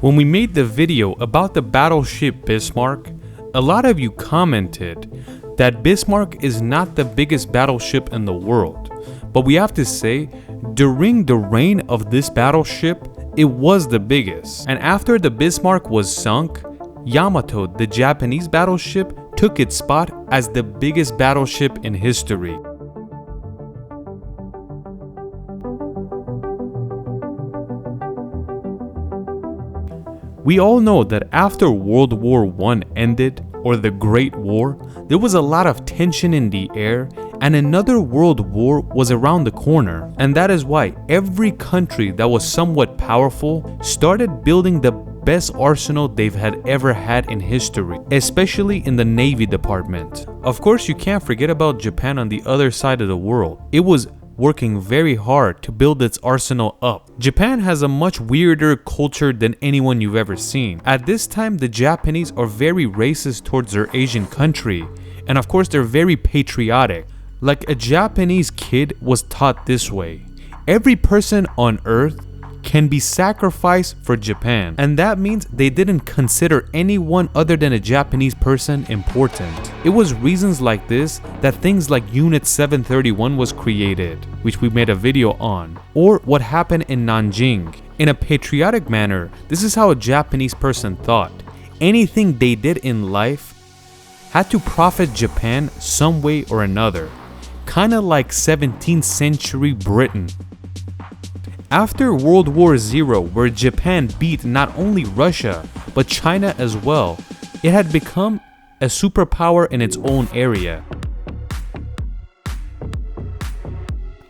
When we made the video about the battleship Bismarck, a lot of you commented that Bismarck is not the biggest battleship in the world, but we have to say, during the reign of this battleship, it was the biggest. And after the Bismarck was sunk, Yamato, the Japanese battleship, took its spot as the biggest battleship in history. We all know that after World War I ended, or the Great War, there was a lot of tension in the air and another world war was around the corner. And that is why every country that was somewhat powerful started building the best arsenal they've had ever had in history, especially in the Navy department. Of course, you can't forget about Japan on the other side of the world. It was working very hard to build its arsenal up. Japan has a much weirder culture than anyone you've ever seen. At this time, the Japanese are very racist towards their Asian country, and of course they're very patriotic. Like a Japanese kid was taught this way: every person on earth can be sacrificed for Japan, and that means they didn't consider anyone other than a Japanese person important. It was reasons like this that things like Unit 731 was created, which we made a video on, or what happened in Nanjing. In a patriotic manner, this is how a Japanese person thought. Anything they did in life had to profit Japan some way or another, kinda like 17th century Britain. After World War II, where Japan beat not only Russia, but China as well, it had become a superpower in its own area.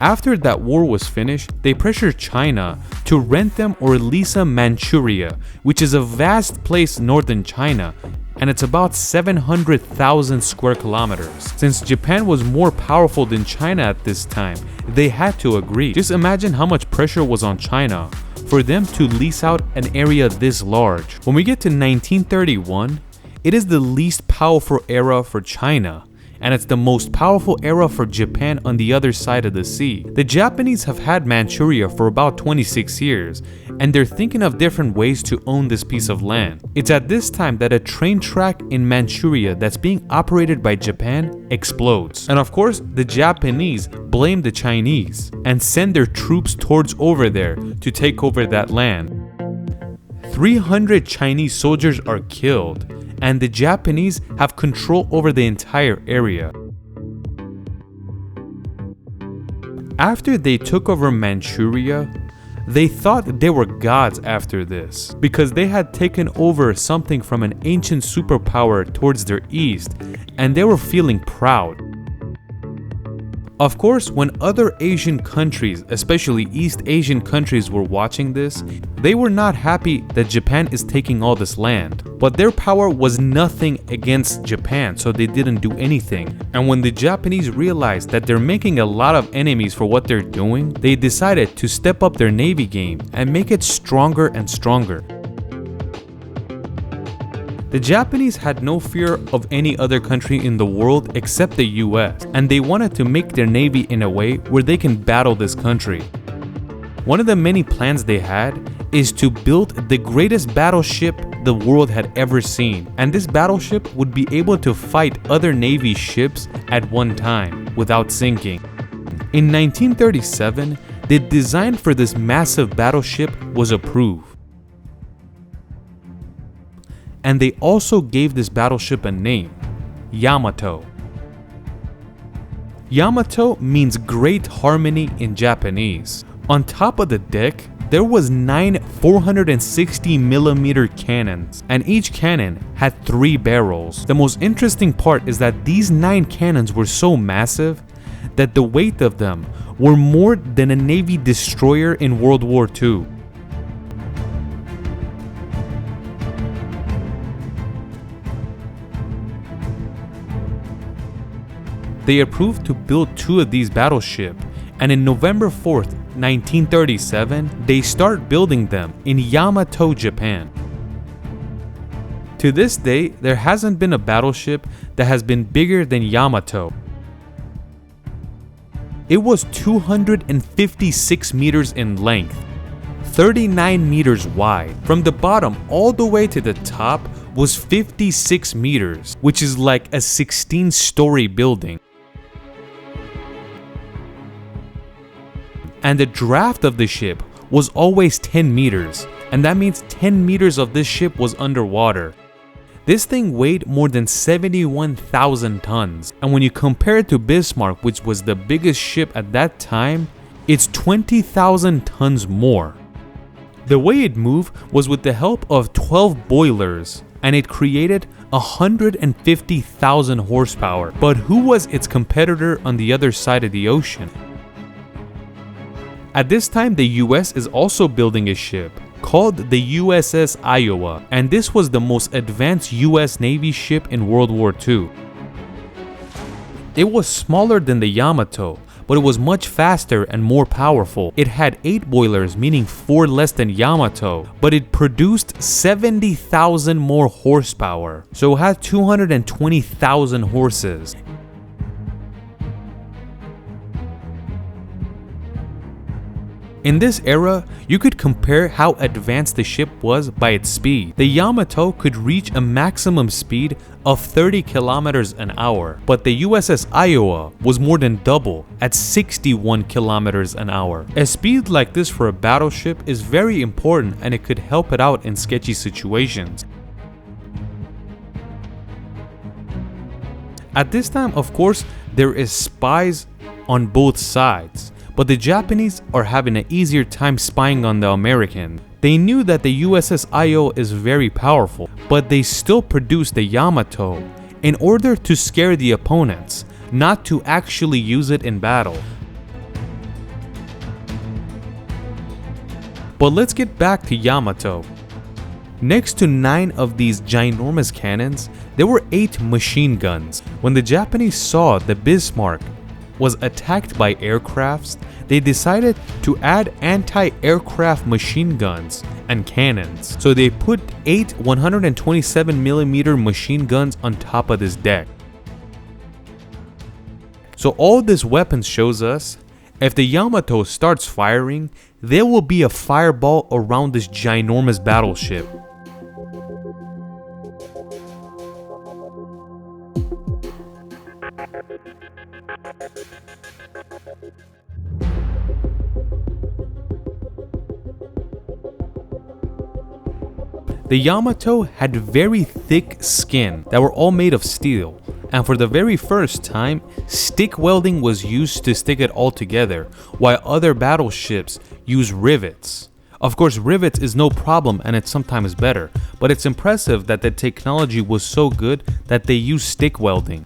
After that war was finished, they pressured China to rent them or lease them Manchuria, which is a vast place northern China, and it's about 700,000 square kilometers. Since Japan was more powerful than China at this time, they had to agree. Just imagine how much pressure was on China for them to lease out an area this large. When we get to 1931, it is the least powerful era for China, and it's the most powerful era for Japan on the other side of the sea. The Japanese have had Manchuria for about 26 years, and they're thinking of different ways to own this piece of land. It's at this time that a train track in Manchuria that's being operated by Japan explodes. And of course, the Japanese blame the Chinese and send their troops towards over there to take over that land. 300 Chinese soldiers are killed, and the Japanese have control over the entire area. After they took over Manchuria, they thought they were gods after this, because they had taken over something from an ancient superpower towards their east, and they were feeling proud. Of course, when other Asian countries, especially East Asian countries, were watching this, they were not happy that Japan is taking all this land. But their power was nothing against Japan, so they didn't do anything. And when the Japanese realized that they're making a lot of enemies for what they're doing, they decided to step up their navy game and make it stronger and stronger. The Japanese had no fear of any other country in the world except the US, and they wanted to make their navy in a way where they can battle this country. One of the many plans they had is to build the greatest battleship the world had ever seen, and this battleship would be able to fight other navy ships at one time without sinking. In 1937, the design for this massive battleship was approved. And they also gave this battleship a name, Yamato. Yamato means great harmony in Japanese. On top of the deck, there was 9 460mm cannons, and each cannon had 3 barrels. The most interesting part is that these 9 cannons were so massive that the weight of them were more than a Navy destroyer in World War II. They approved to build 2 of these battleships, and in November 4th, 1937, they start building them in Yamato, Japan. To this day, there hasn't been a battleship that has been bigger than Yamato. It was 256 meters in length, 39 meters wide. From the bottom all the way to the top was 56 meters, which is like a 16-story building. And the draft of the ship was always 10 meters, and that means 10 meters of this ship was underwater. This thing weighed more than 71,000 tons, and when you compare it to Bismarck, which was the biggest ship at that time, it's 20,000 tons more. The way it moved was with the help of 12 boilers, and it created 150,000 horsepower. But who was its competitor on the other side of the ocean? At this time, the US is also building a ship called the USS Iowa, and this was the most advanced US Navy ship in World War II. It was smaller than the Yamato, but it was much faster and more powerful. It had 8 boilers, meaning 4 less than Yamato, but it produced 70,000 more horsepower, so it had 220,000 horses. In this era, you could compare how advanced the ship was by its speed. The Yamato could reach a maximum speed of 30 kilometers an hour, but the USS Iowa was more than double at 61 kilometers an hour. A speed like this for a battleship is very important, and it could help it out in sketchy situations. At this time, of course, there is spies on both sides. But the Japanese are having an easier time spying on the American. They knew that the USS Iowa is very powerful, but they still produced the Yamato in order to scare the opponents, not to actually use it in battle. But let's get back to Yamato. Next to 9 of these ginormous cannons, there were 8 machine guns. When the Japanese saw the Bismarck was attacked by aircrafts, they decided to add anti-aircraft machine guns and cannons. So they put 8 127mm machine guns on top of this deck. So all this weapons shows us, if the Yamato starts firing, there will be a fireball around this ginormous battleship. The Yamato had very thick skin that were all made of steel, and for the very first time, stick welding was used to stick it all together, while other battleships use rivets. Of course, rivets is no problem and it's sometimes better, but it's impressive that the technology was so good that they used stick welding.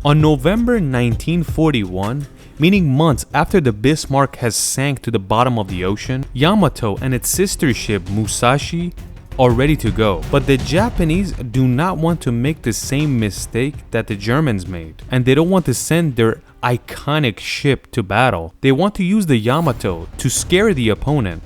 On November 1941, meaning months after the Bismarck has sank to the bottom of the ocean, Yamato and its sister ship Musashi are ready to go. But the Japanese do not want to make the same mistake that the Germans made, and they don't want to send their iconic ship to battle. They want to use the Yamato to scare the opponent.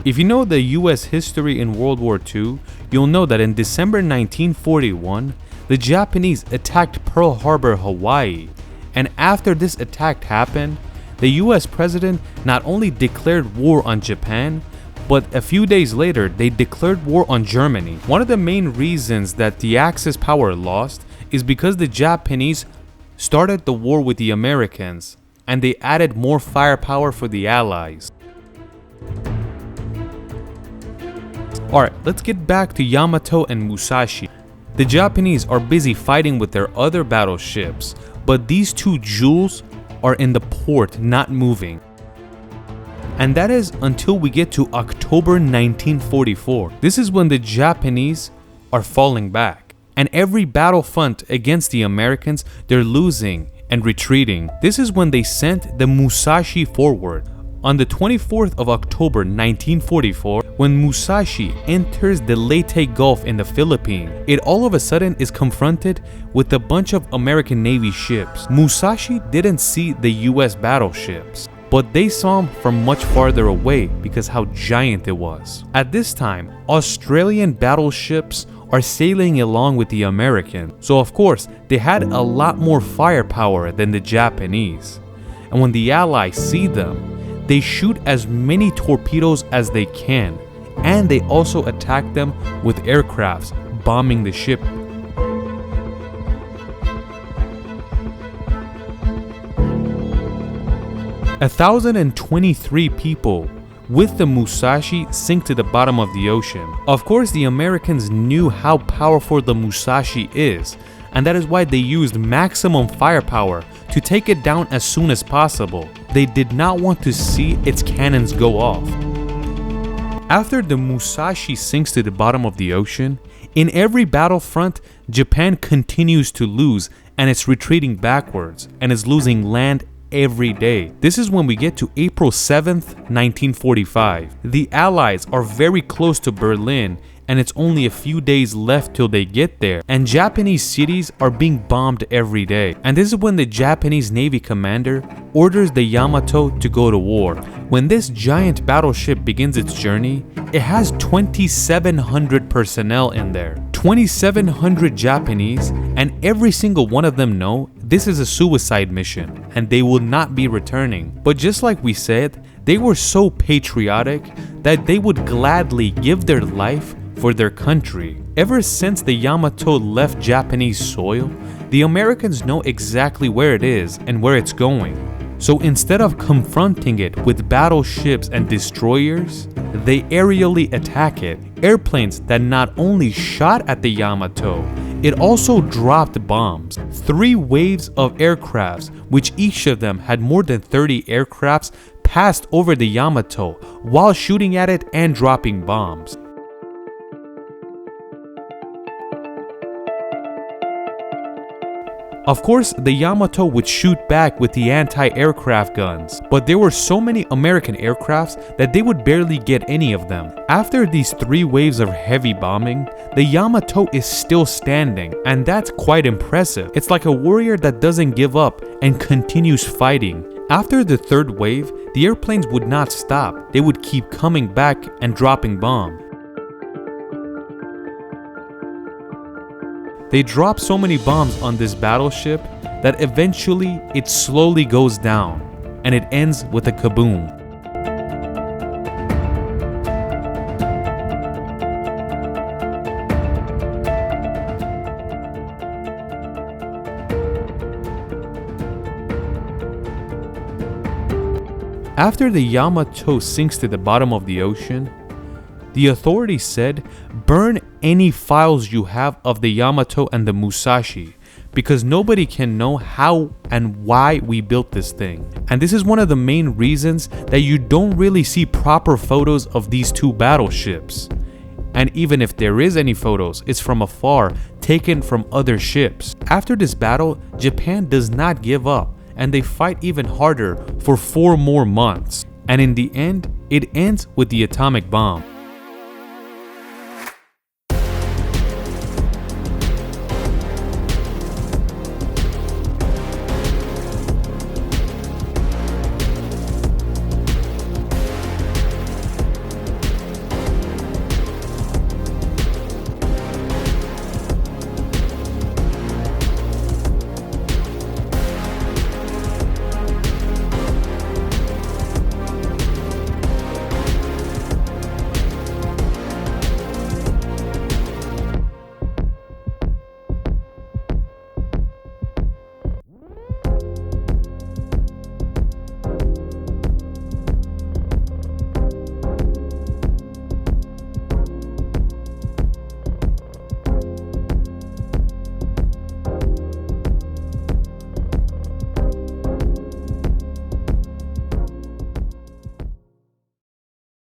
If you know the US history in World War II, you'll know that in December 1941, the Japanese attacked Pearl Harbor, Hawaii, and after this attack happened, the US president not only declared war on Japan, but a few days later they declared war on Germany. One of the main reasons that the Axis power lost is because the Japanese started the war with the Americans, and they added more firepower for the Allies. Alright, let's get back to Yamato and Musashi. The Japanese are busy fighting with their other battleships, but these 2 jewels are in the port not moving. And that is until we get to October 1944. This is when the Japanese are falling back. And every battlefront against the Americans, they're losing and retreating. This is when they sent the Musashi forward. On the 24th of October 1944, when Musashi enters the Leyte Gulf in the Philippines, it all of a sudden is confronted with a bunch of American Navy ships. Musashi didn't see the US battleships, but they saw them from much farther away because how giant it was. At this time, Australian battleships are sailing along with the Americans, so of course they had a lot more firepower than the Japanese. And when the Allies see them, they shoot as many torpedoes as they can, and they also attack them with aircrafts, bombing the ship. A 1,023 people with the Musashi sink to the bottom of the ocean. Of course, the Americans knew how powerful the Musashi is, and that is why they used maximum firepower to take it down as soon as possible. They did not want to see its cannons go off. After the Musashi sinks to the bottom of the ocean, in every battlefront, Japan continues to lose, and it's retreating backwards and is losing land every day. This is when we get to April 7th, 1945. The Allies are very close to Berlin, and it's only a few days left till they get there, and Japanese cities are being bombed every day. And this is when the Japanese Navy commander orders the Yamato to go to war. When this giant battleship begins its journey, it has 2,700 personnel in there. 2,700 Japanese, and every single one of them know this is a suicide mission and they will not be returning. But just like we said, they were so patriotic that they would gladly give their life for their country. Ever since the Yamato left Japanese soil, the Americans know exactly where it is and where it's going. So instead of confronting it with battleships and destroyers, they aerially attack it. Airplanes that not only shot at the Yamato, it also dropped bombs. 3 waves of aircrafts, which each of them had more than 30 aircrafts, passed over the Yamato while shooting at it and dropping bombs. Of course, the Yamato would shoot back with the anti-aircraft guns, but there were so many American aircrafts that they would barely get any of them. After these 3 waves of heavy bombing, the Yamato is still standing, and that's quite impressive. It's like a warrior that doesn't give up and continues fighting. After the 3rd wave, the airplanes would not stop. They would keep coming back and dropping bombs. They drop so many bombs on this battleship that eventually it slowly goes down and it ends with a kaboom. After the Yamato sinks to the bottom of the ocean, the authorities said, burn any files you have of the Yamato and the Musashi, because nobody can know how and why we built this thing. And this is one of the main reasons that you don't really see proper photos of these 2 battleships. And even if there is any photos, it's from afar, taken from other ships. After this battle, Japan does not give up, and they fight even harder for 4 more months. And in the end, it ends with the atomic bomb.